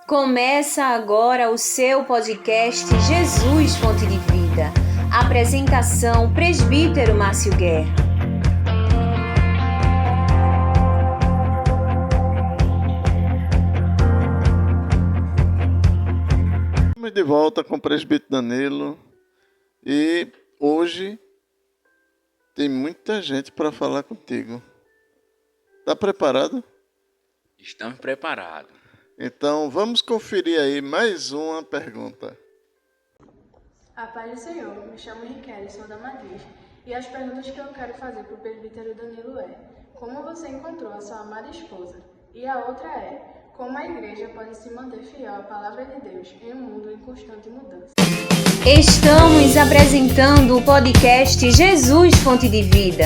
Começa agora o seu podcast Jesus Fonte de Vida. Apresentação: Presbítero Márcio Guerra. Estamos de volta com o Presbítero Danilo e hoje tem muita gente para falar contigo. Está preparado? Estamos preparados. Então vamos conferir aí mais uma pergunta. A paz do Senhor, me chamo Riquelme, sou da Matriz, e as perguntas que eu quero fazer para o presbítero Danilo é: como você encontrou a sua amada esposa? E a outra é: como a igreja pode se manter fiel à palavra de Deus em um mundo em constante mudança? Estamos apresentando o podcast Jesus Fonte de Vida.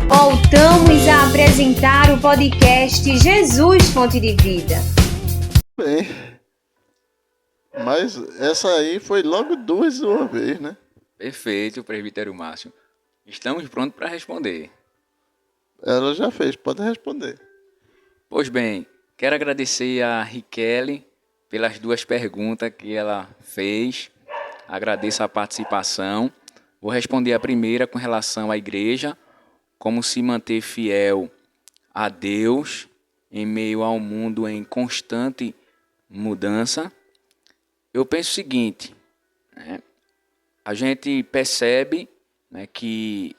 Voltamos a apresentar o podcast Jesus Fonte de Vida. Bem, mas essa aí foi logo duas de uma vez, né? Perfeito, presbítero Márcio. Estamos prontos para responder. Ela já fez, pode responder. Pois bem, quero agradecer a Riquelme pelas duas perguntas que ela fez. Agradeço a participação. Vou responder a primeira com relação à igreja, como se manter fiel a Deus em meio ao mundo em constante mudança. Eu penso o seguinte, a gente percebe, que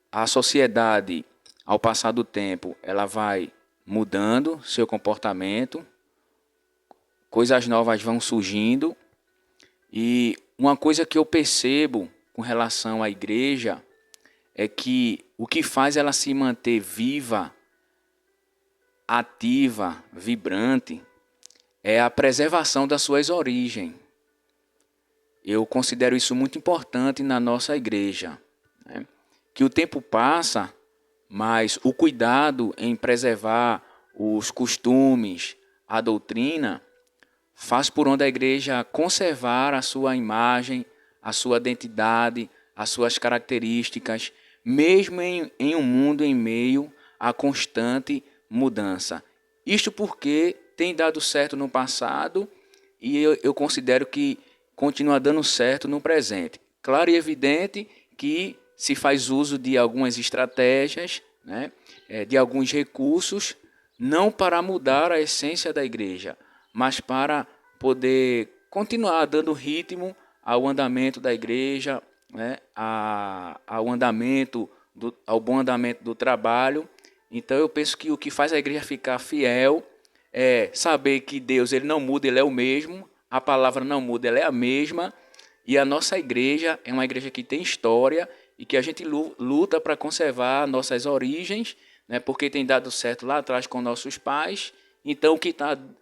a sociedade, ao passar do tempo, ela vai mudando seu comportamento, coisas novas vão surgindo, e uma coisa que eu percebo com relação à igreja é que o que faz ela se manter viva, ativa, vibrante, é a preservação das suas origens. Eu considero isso muito importante na nossa igreja, que o tempo passa, mas o cuidado em preservar os costumes, a doutrina, faz por onde a igreja conservar a sua imagem, a sua identidade, as suas características, mesmo em um mundo em meio a constante mudança. Isto porque tem dado certo no passado e eu considero que continua dando certo no presente. Claro e evidente que se faz uso de algumas estratégias, né, de alguns recursos, não para mudar a essência da igreja, mas para poder continuar dando ritmo ao andamento da igreja, né, ao bom andamento do trabalho. Então eu penso que o que faz a igreja ficar fiel é saber que Deus ele não muda, ele é o mesmo, a palavra não muda, ela é a mesma, e a nossa igreja é uma igreja que tem história e que a gente luta para conservar nossas origens, né, porque tem dado certo lá atrás com nossos pais. Então o que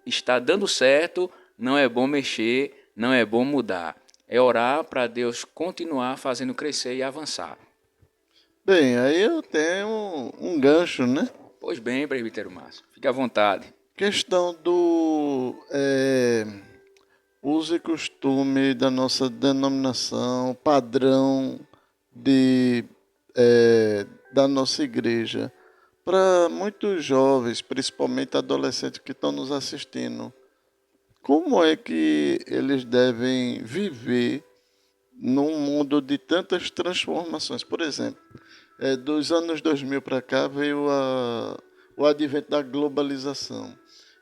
está dando certo não é bom mexer, não é bom mudar. É orar para Deus continuar fazendo crescer e avançar. Bem, aí eu tenho um gancho, né? Pois bem, presbítero Márcio, fique à vontade. Questão do uso e costume da nossa denominação, padrão da nossa igreja. Para muitos jovens, principalmente adolescentes que estão nos assistindo, como é que eles devem viver num mundo de tantas transformações? Por exemplo, dos anos 2000 para cá veio o advento da globalização.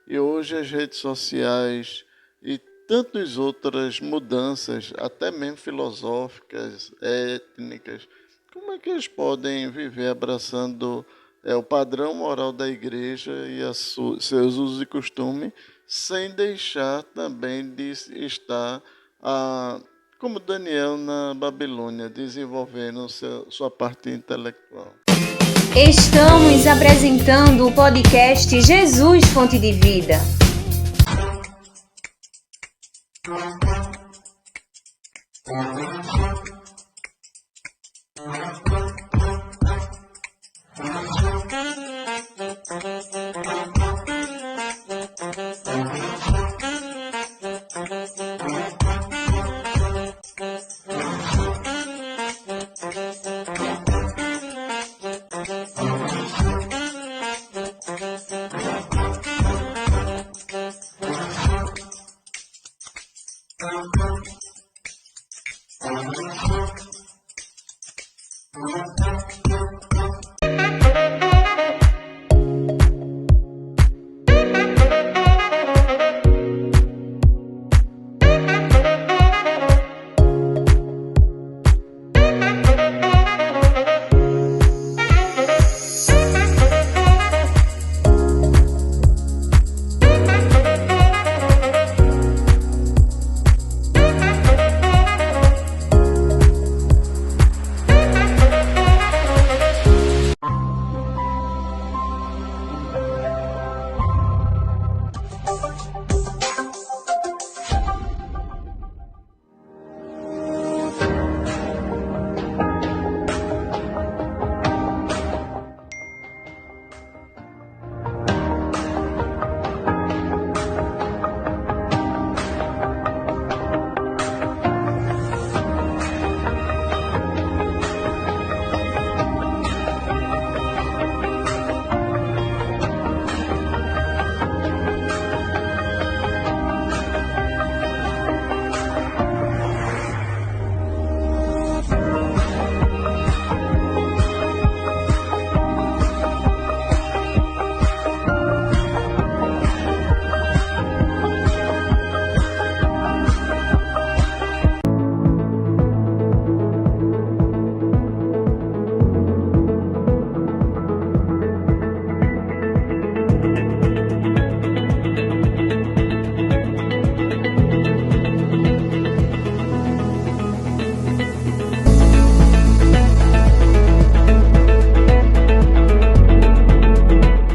E hoje as redes sociais e tantas outras mudanças, até mesmo filosóficas, étnicas, como é que eles podem viver abraçando o padrão moral da igreja e seus usos e costumes, sem deixar também de estar, como Daniel na Babilônia, desenvolvendo sua parte intelectual? Estamos apresentando o podcast Jesus Fonte de Vida.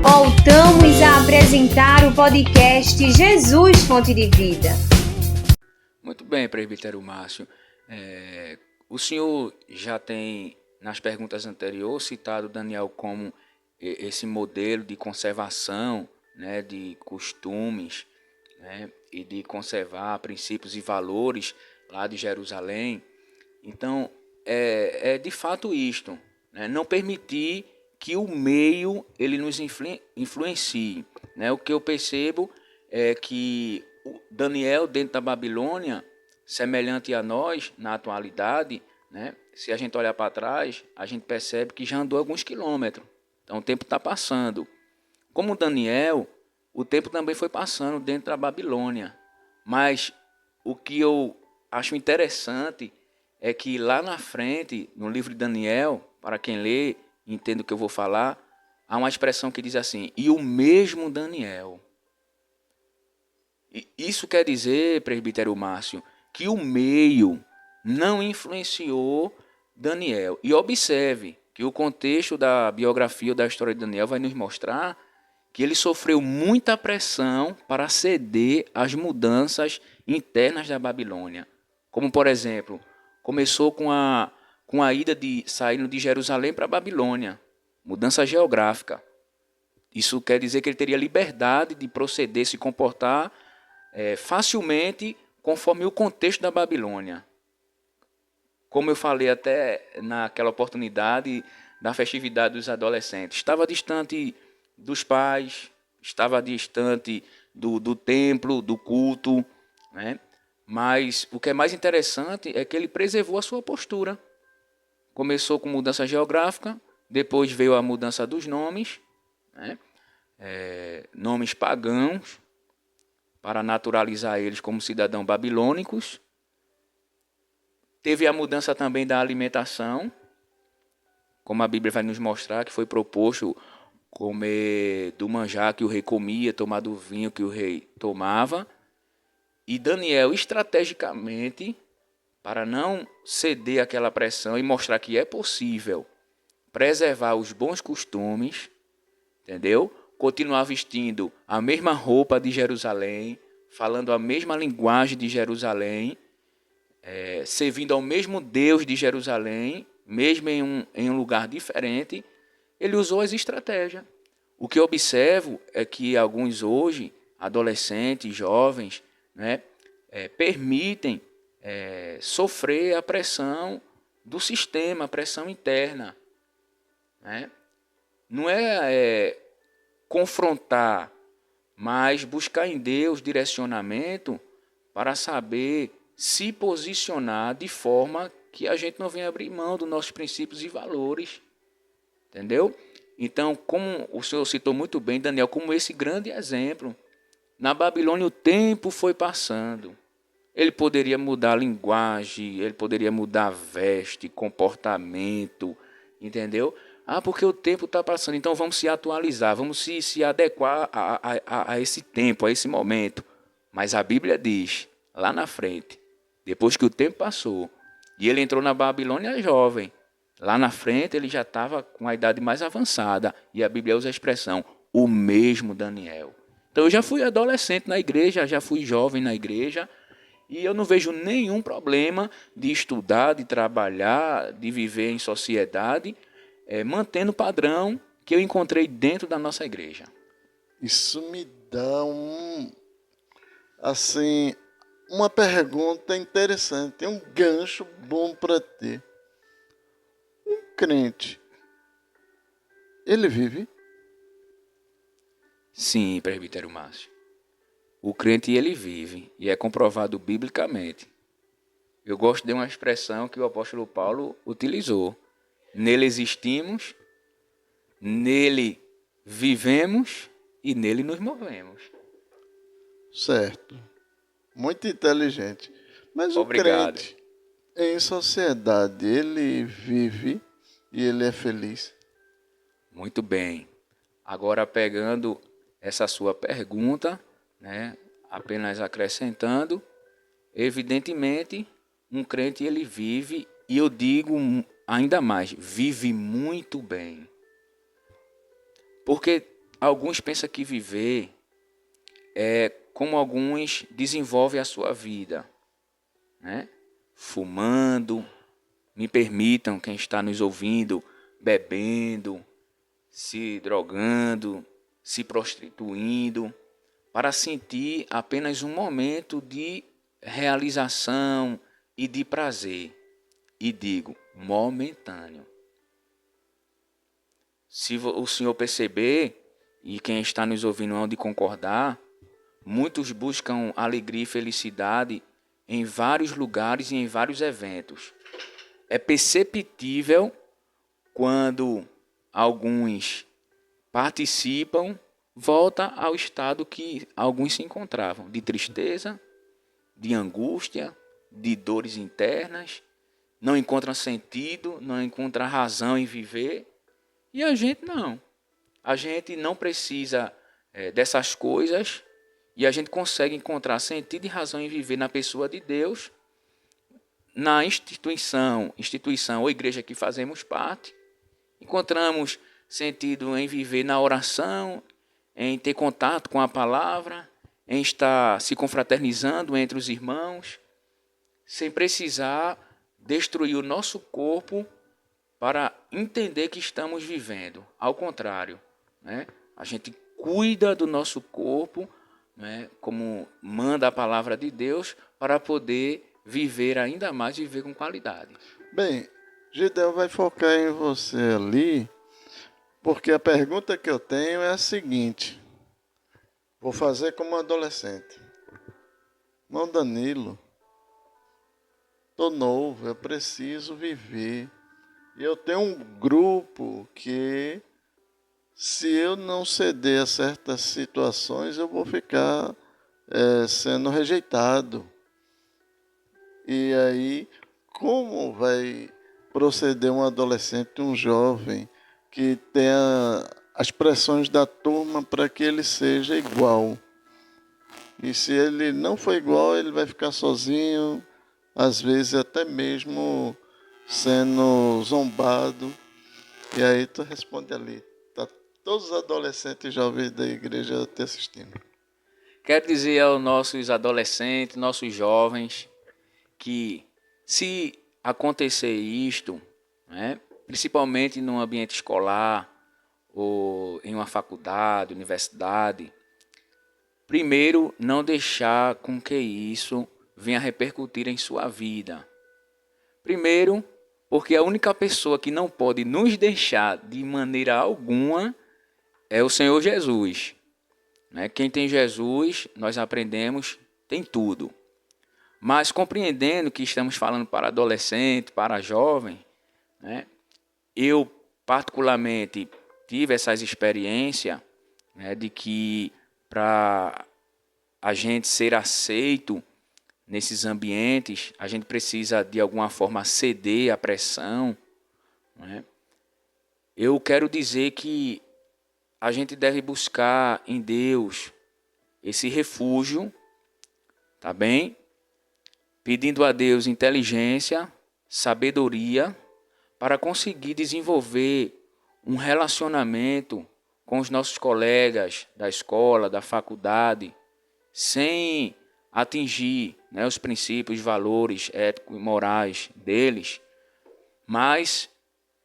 Voltamos a apresentar o podcast Jesus Fonte de Vida. Muito bem, presbítero Márcio. O senhor já tem, nas perguntas anteriores, citado Daniel como esse modelo de conservação, né, de costumes, né, e de conservar princípios e valores lá de Jerusalém. Então, é de fato isto, né, não permitir que o meio ele nos influencie, né? O que eu percebo é que Daniel, dentro da Babilônia, semelhante a nós na atualidade, né? Se a gente olhar para trás, a gente percebe que já andou alguns quilômetros. Então o tempo está passando. Como Daniel, o tempo também foi passando dentro da Babilônia. Mas o que eu acho interessante é que lá na frente, no livro de Daniel, para quem lê e entende o que eu vou falar, há uma expressão que diz assim: e o mesmo Daniel. E isso quer dizer, presbítero Márcio, que o meio não influenciou Daniel. E observe que o contexto da biografia ou da história de Daniel vai nos mostrar que ele sofreu muita pressão para ceder às mudanças internas da Babilônia. Como, por exemplo, começou com a ida saindo de Jerusalém para a Babilônia, mudança geográfica. Isso quer dizer que ele teria liberdade de proceder, se comportar facilmente conforme o contexto da Babilônia. Como eu falei até naquela oportunidade da festividade dos adolescentes, estava distante dos pais, estava distante do templo, do culto, né? Mas o que é mais interessante é que ele preservou a sua postura. Começou com mudança geográfica, depois veio a mudança dos nomes, né? Nomes pagãos, para naturalizar eles como cidadãos babilônicos. Teve a mudança também da alimentação, como a Bíblia vai nos mostrar, que foi proposto comer do manjar que o rei comia, tomar do vinho que o rei tomava. E Daniel, estrategicamente, para não ceder àquela pressão e mostrar que é possível preservar os bons costumes, entendeu? Continuar vestindo a mesma roupa de Jerusalém, falando a mesma linguagem de Jerusalém, servindo ao mesmo Deus de Jerusalém, mesmo em um lugar diferente, ele usou as estratégias. O que eu observo é que alguns hoje, adolescentes, jovens, né, permitem sofrer a pressão do sistema, a pressão interna. Né? Não é confrontar, mas buscar em Deus direcionamento para saber se posicionar de forma que a gente não venha abrir mão dos nossos princípios e valores. Entendeu? Então, como o senhor citou muito bem, Daniel, como esse grande exemplo, na Babilônia o tempo foi passando. Ele poderia mudar a linguagem, ele poderia mudar a veste, comportamento, entendeu? Porque o tempo está passando, então vamos se atualizar, vamos se adequar a esse tempo, a esse momento. Mas a Bíblia diz, lá na frente, depois que o tempo passou, e ele entrou na Babilônia jovem, lá na frente ele já estava com a idade mais avançada, e a Bíblia usa a expressão, o mesmo Daniel. Então eu já fui adolescente na igreja, já fui jovem na igreja, e eu não vejo nenhum problema de estudar, de trabalhar, de viver em sociedade, mantendo o padrão que eu encontrei dentro da nossa igreja. Isso me dá uma pergunta interessante, um gancho bom para ter. Um crente, ele vive? Sim, presbítero Márcio. O crente, ele vive, e é comprovado biblicamente. Eu gosto de uma expressão que o apóstolo Paulo utilizou. Nele existimos, nele vivemos e nele nos movemos. Certo. Muito inteligente. Mas Obrigado. O crente, em sociedade, ele vive e ele é feliz? Muito bem. Agora, pegando essa sua pergunta, né, apenas acrescentando, evidentemente, um crente, ele vive, e eu digo ainda mais, vive muito bem. Porque alguns pensam que viver é como alguns desenvolvem a sua vida, né? Fumando, me permitam, quem está nos ouvindo, bebendo, se drogando, se prostituindo, para sentir apenas um momento de realização e de prazer. E digo, momentâneo. Se o senhor perceber, e quem está nos ouvindo há de concordar, muitos buscam alegria e felicidade em vários lugares e em vários eventos. É perceptível quando alguns participam, volta ao estado que alguns se encontravam, de tristeza, de angústia, de dores internas, não encontram sentido, não encontram razão em viver, e a gente não. A gente não precisa dessas coisas, e a gente consegue encontrar sentido e razão em viver na pessoa de Deus, na instituição ou igreja que fazemos parte. Encontramos sentido em viver na oração, em ter contato com a palavra, em estar se confraternizando entre os irmãos, sem precisar destruir o nosso corpo para entender que estamos vivendo. Ao contrário, né? A gente cuida do nosso corpo, né? Como manda a palavra de Deus, para poder viver ainda mais, viver com qualidade. Bem, Gideão vai focar em você ali, porque a pergunta que eu tenho é a seguinte. Vou fazer como adolescente. Irmão Danilo, estou novo, eu preciso viver. E eu tenho um grupo que, se eu não ceder a certas situações, eu vou ficar sendo rejeitado. E aí, como vai proceder um adolescente, um jovem, que tenha as pressões da turma para que ele seja igual? E se ele não for igual, ele vai ficar sozinho, às vezes até mesmo sendo zombado. E aí tu responde ali, tá todos os adolescentes e jovens da igreja te assistindo. Quero dizer aos nossos adolescentes, nossos jovens, que se acontecer isto, né, principalmente no ambiente escolar ou em uma faculdade, universidade, primeiro, não deixar com que isso venha repercutir em sua vida. Primeiro, porque a única pessoa que não pode nos deixar de maneira alguma é o Senhor Jesus. Quem tem Jesus, nós aprendemos, tem tudo. Mas compreendendo que estamos falando para adolescente, para jovem, né, eu particularmente tive essas experiências, né, de que para a gente ser aceito nesses ambientes, a gente precisa de alguma forma ceder à pressão, né? Eu quero dizer que a gente deve buscar em Deus esse refúgio, tá bem? Pedindo a Deus inteligência, sabedoria, para conseguir desenvolver um relacionamento com os nossos colegas da escola, da faculdade, sem atingir, né, os princípios, valores éticos e morais deles, mas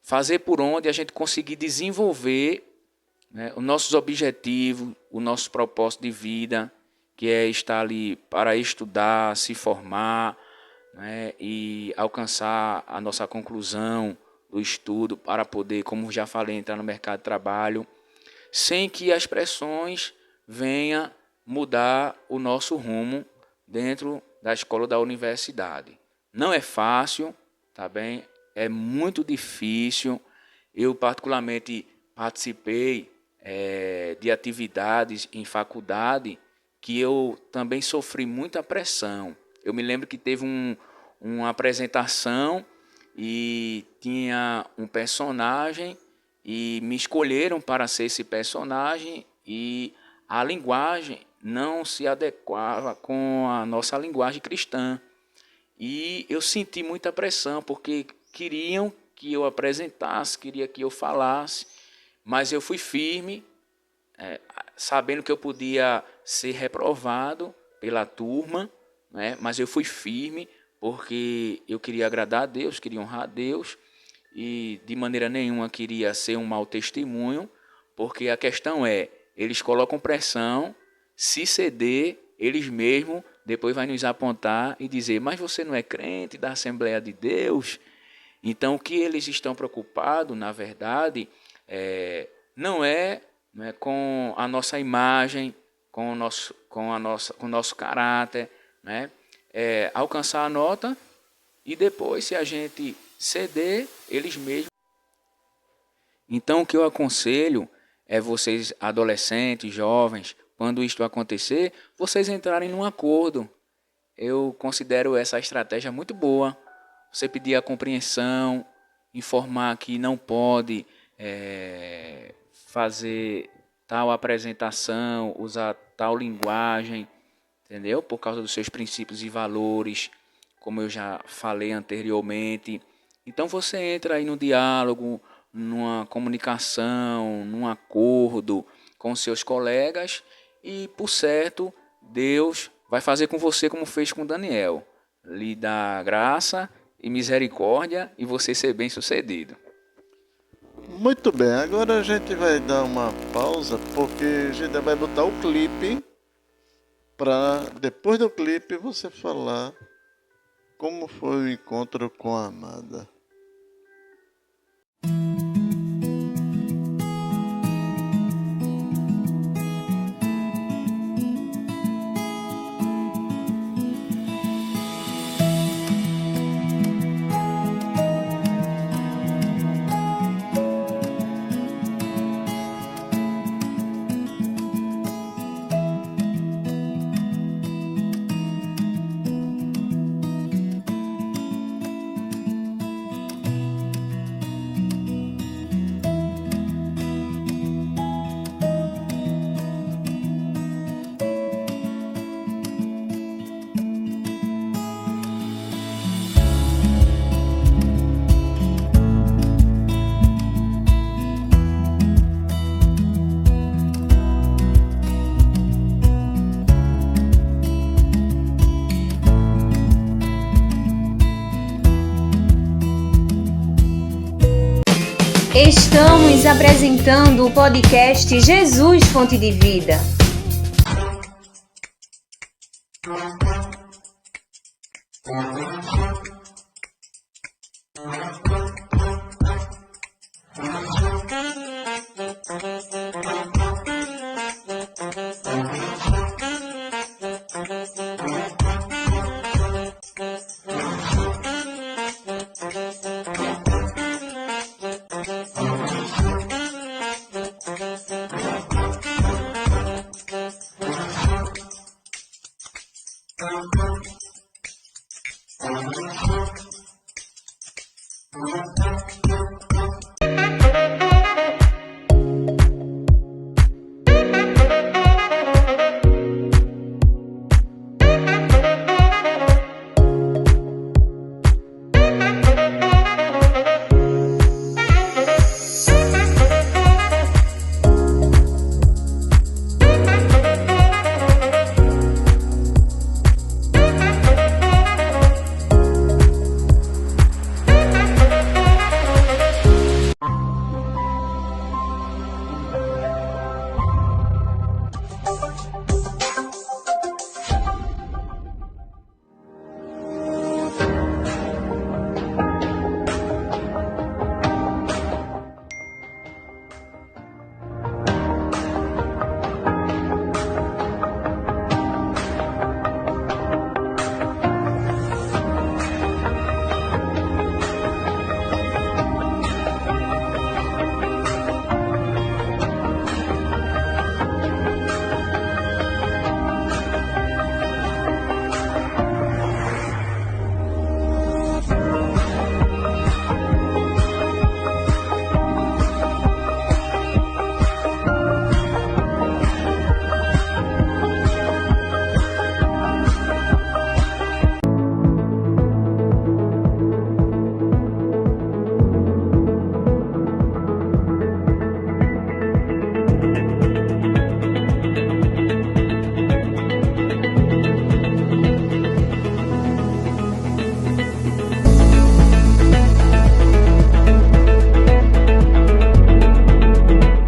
fazer por onde a gente conseguir desenvolver, né, os nossos objetivos, o nosso propósito de vida, que é estar ali para estudar, se formar, né, e alcançar a nossa conclusão do estudo para poder, como já falei, entrar no mercado de trabalho, sem que as pressões venham mudar o nosso rumo dentro da escola ou da universidade. Não é fácil, tá bem? É muito difícil. Eu particularmente participei de atividades em faculdade que eu também sofri muita pressão. Eu me lembro que teve uma apresentação e tinha um personagem e me escolheram para ser esse personagem e a linguagem não se adequava com a nossa linguagem cristã. E eu senti muita pressão, porque queriam que eu apresentasse, queria que eu falasse, mas eu fui firme, sabendo que eu podia ser reprovado pela turma, né? Mas eu fui firme, porque eu queria agradar a Deus, queria honrar a Deus, e de maneira nenhuma queria ser um mau testemunho, porque a questão é, eles colocam pressão, se ceder, eles mesmos depois vão nos apontar e dizer, mas você não é crente da Assembleia de Deus? Então, o que eles estão preocupados, na verdade, não é com a nossa imagem, com o nosso caráter, né? alcançar a nota e depois, se a gente ceder, eles mesmos. Então, o que eu aconselho é vocês, adolescentes, jovens, quando isto acontecer, vocês entrarem num acordo. Eu considero essa estratégia muito boa. Você pedir a compreensão, informar que não pode fazer tal apresentação, usar tal linguagem, entendeu? Por causa dos seus princípios e valores, como eu já falei anteriormente. Então você entra aí no diálogo, numa comunicação, num acordo com seus colegas e, por certo, Deus vai fazer com você como fez com Daniel, lhe dar graça e misericórdia e você ser bem-sucedido. Muito bem, agora a gente vai dar uma pausa porque a gente vai botar o clipe para depois do clipe você falar como foi o encontro com a amada. Estamos apresentando o podcast Jesus Fonte de Vida.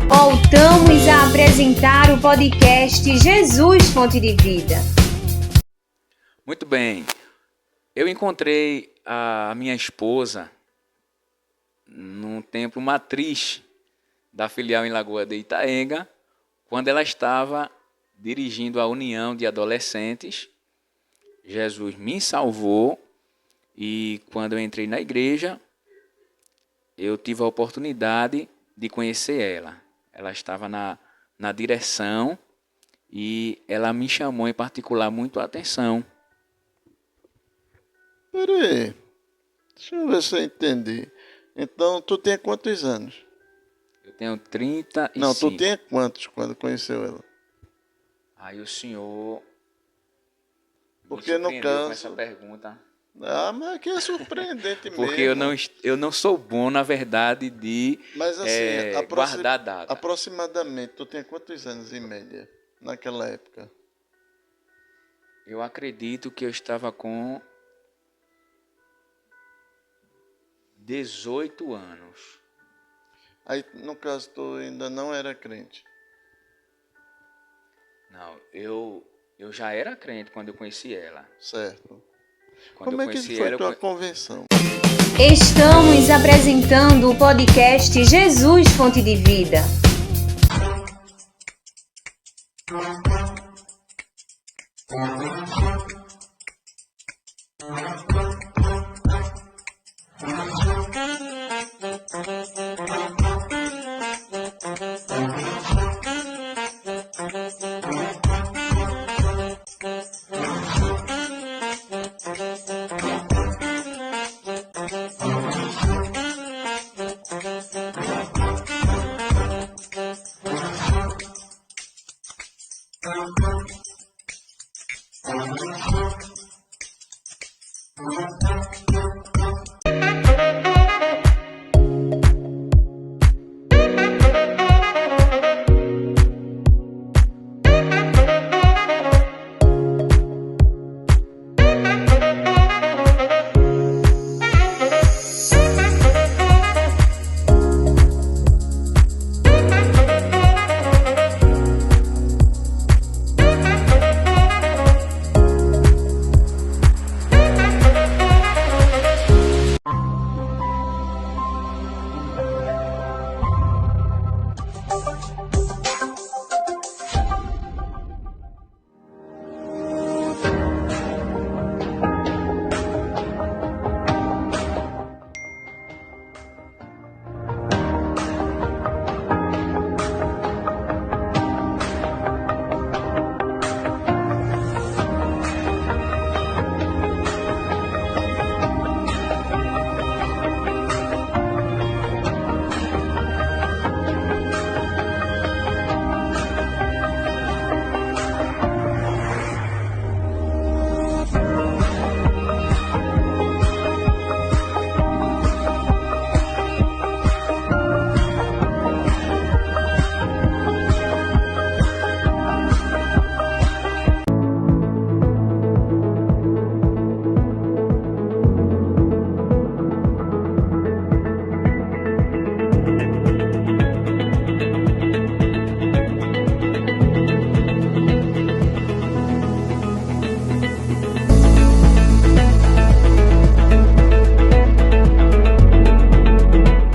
Voltamos a apresentar o podcast Jesus Fonte de Vida. Muito bem. Eu encontrei a minha esposa num templo matriz da filial em Lagoa de Itaenga, quando ela estava dirigindo a união de adolescentes Jesus me salvou e quando eu entrei na igreja, eu tive a oportunidade de conhecer ela. Ela estava na direção e ela me chamou em particular muito a atenção. Peraí, deixa eu ver se eu entendi. Então, tu tem quantos anos? Eu tenho 35. Não, tu tinha quantos quando conheceu ela? Aí o senhor Porque me no surpreendeu com caso... essa pergunta. Ah, mas aqui é surpreendente Porque mesmo. eu não sou bom, na verdade, de Mas assim, guardar data. aproximadamente, tu tinha quantos anos em média naquela época? Eu acredito que eu estava com 18 anos. Aí, no caso, tu ainda não era crente. Não, eu já era crente quando eu conheci ela. Certo. Quando Como eu é que conheci foi ela, tua convenção? Estamos apresentando o podcast Jesus Fonte de Vida.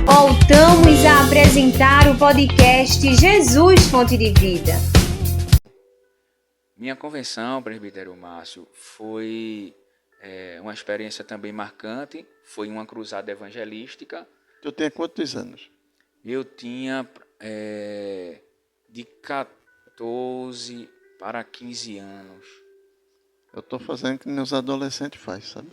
Voltamos a apresentar o podcast Jesus Fonte de Vida. minha convenção, presbítero Márcio, foi uma experiência também marcante. Foi uma cruzada evangelística. Tu tem quantos anos? Eu tinha de 14 para 15 anos. Eu tô fazendo o que meus adolescentes fazem, sabe?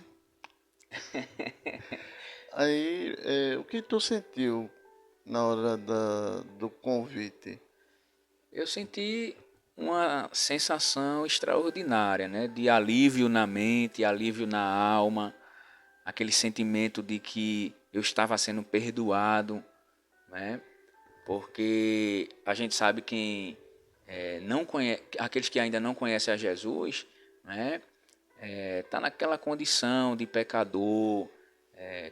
Aí, o que tu sentiu na hora do convite? Eu senti uma sensação extraordinária, né? De alívio na mente, alívio na alma, aquele sentimento de que eu estava sendo perdoado, né? Porque a gente sabe quem não conhece, aqueles que ainda não conhecem a Jesus, né? Tá naquela condição de pecador,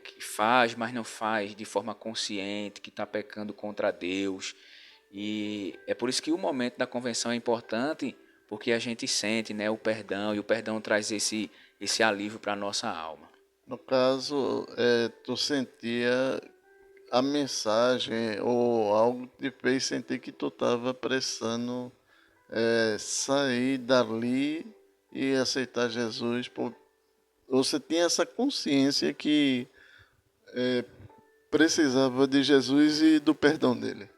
que faz, mas não faz de forma consciente, que está pecando contra Deus. E é por isso que o momento da convenção é importante, porque a gente sente, né, o perdão, e o perdão traz esse alívio para a nossa alma. No caso, tu sentia a mensagem ou algo que te fez sentir que tu estava precisando sair dali e aceitar Jesus? Você tinha essa consciência que precisava de Jesus e do perdão dele?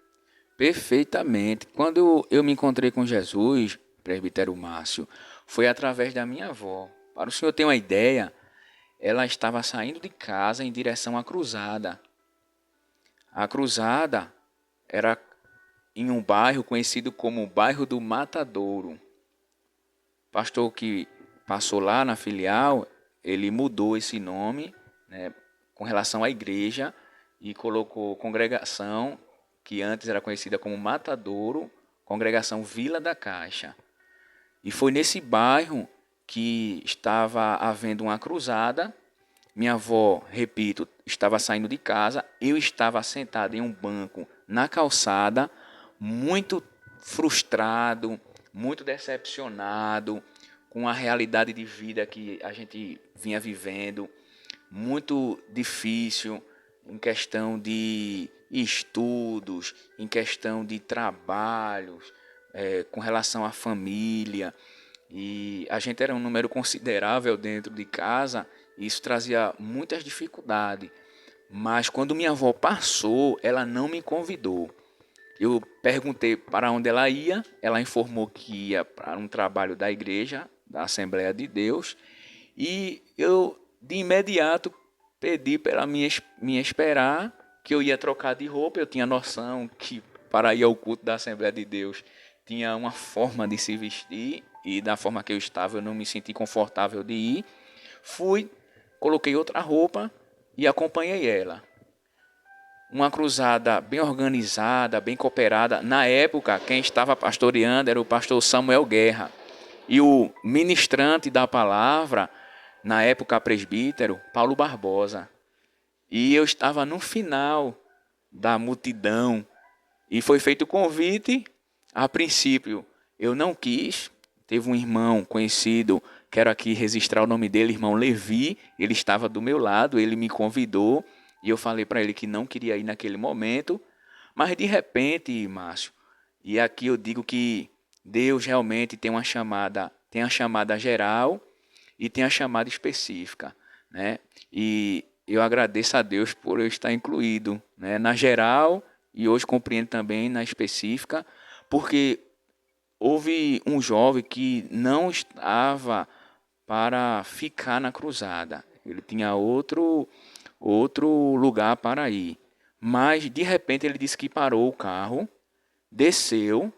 Perfeitamente. Quando eu me encontrei com Jesus, presbítero Márcio, foi através da minha avó. Para o senhor ter uma ideia, ela estava saindo de casa em direção à cruzada. A cruzada era em um bairro conhecido como o bairro do Matadouro. O pastor que passou lá na filial, ele mudou esse nome, né, com relação à igreja e colocou congregação, que antes era conhecida como Matadouro, congregação Vila da Caixa. E foi nesse bairro que estava havendo uma cruzada. Minha avó, repito, estava saindo de casa, eu estava sentado em um banco na calçada, muito frustrado, muito decepcionado com a realidade de vida que a gente vinha vivendo, muito difícil em questão de estudos, em questão de trabalhos, com relação à família. E a gente era um número considerável dentro de casa, e isso trazia muitas dificuldades. Mas quando minha avó passou, ela não me convidou. Eu perguntei para onde ela ia, ela informou que ia para um trabalho da igreja, da Assembleia de Deus, e eu de imediato pedi para ela me esperar, que eu ia trocar de roupa. Eu tinha noção que para ir ao culto da Assembleia de Deus tinha uma forma de se vestir, e da forma que eu estava eu não me senti confortável de ir. Fui, coloquei outra roupa e acompanhei ela. Uma cruzada bem organizada, bem cooperada. Na época, quem estava pastoreando era o pastor Samuel Guerra. E o ministrante da palavra, na época presbítero, Paulo Barbosa. E eu estava no final da multidão. E foi feito o convite. A princípio, eu não quis. Teve um irmão conhecido, quero aqui registrar o nome dele, irmão Levi. Ele estava do meu lado, ele me convidou. E eu falei para ele que não queria ir naquele momento. Mas de repente, Márcio, e aqui eu digo que Deus realmente tem a chamada geral e tem a chamada específica, né? E eu agradeço a Deus por eu estar incluído, né, na geral, e hoje compreendo também na específica, porque houve um jovem que não estava para ficar na cruzada. Ele tinha outro lugar para ir. Mas, de repente, ele disse que parou o carro, desceu,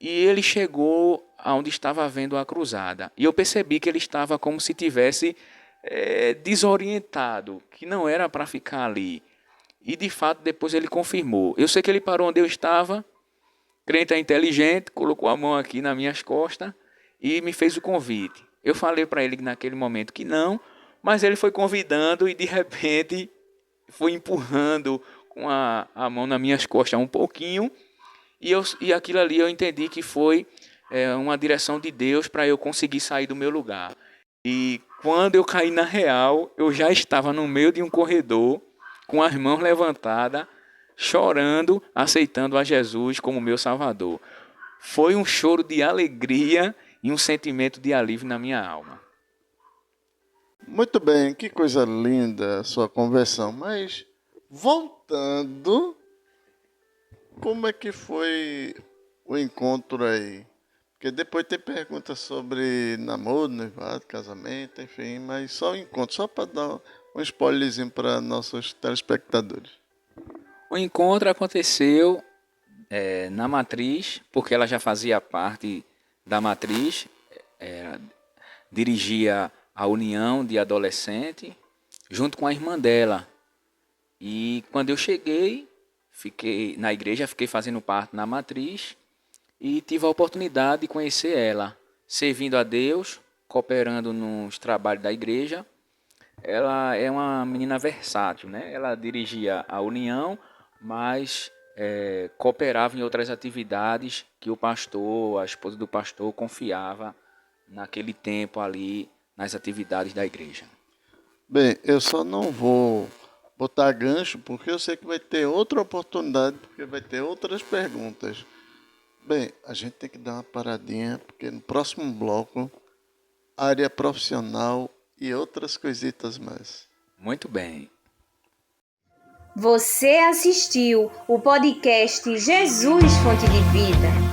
e ele chegou aonde estava havendo a cruzada. E eu percebi que ele estava como se tivesse desorientado, que não era para ficar ali. E, de fato, depois ele confirmou. Eu sei que ele parou onde eu estava, crente é inteligente, colocou a mão aqui nas minhas costas e me fez o convite. Eu falei para ele naquele momento que não, mas ele foi convidando e, de repente, foi empurrando com a mão nas minhas costas um pouquinho. E aquilo ali eu entendi que foi uma direção de Deus para eu conseguir sair do meu lugar. E quando eu caí na real, eu já estava no meio de um corredor, com as mãos levantadas, chorando, aceitando a Jesus como meu Salvador. Foi um choro de alegria e um sentimento de alívio na minha alma. Muito bem, que coisa linda a sua conversão. Mas, voltando, como é que foi o encontro aí? Porque depois tem perguntas sobre namoro, noivado, casamento, enfim, mas só o encontro, só para dar um spoilerzinho para nossos telespectadores. O encontro aconteceu na matriz, porque ela já fazia parte da matriz, dirigia a união de adolescente, junto com a irmã dela. E quando eu cheguei, fiquei na igreja, fiquei fazendo parte na matriz e tive a oportunidade de conhecer ela, servindo a Deus, cooperando nos trabalhos da igreja. Ela é uma menina versátil, né? Ela dirigia a união, mas cooperava em outras atividades que o pastor, a esposa do pastor, confiava naquele tempo ali nas atividades da igreja. Bem, eu só não vou botar gancho, porque eu sei que vai ter outra oportunidade, porque vai ter outras perguntas. Bem, a gente tem que dar uma paradinha, porque no próximo bloco área profissional e outras coisitas mais. Muito bem. Você assistiu o podcast Jesus Fonte de Vida.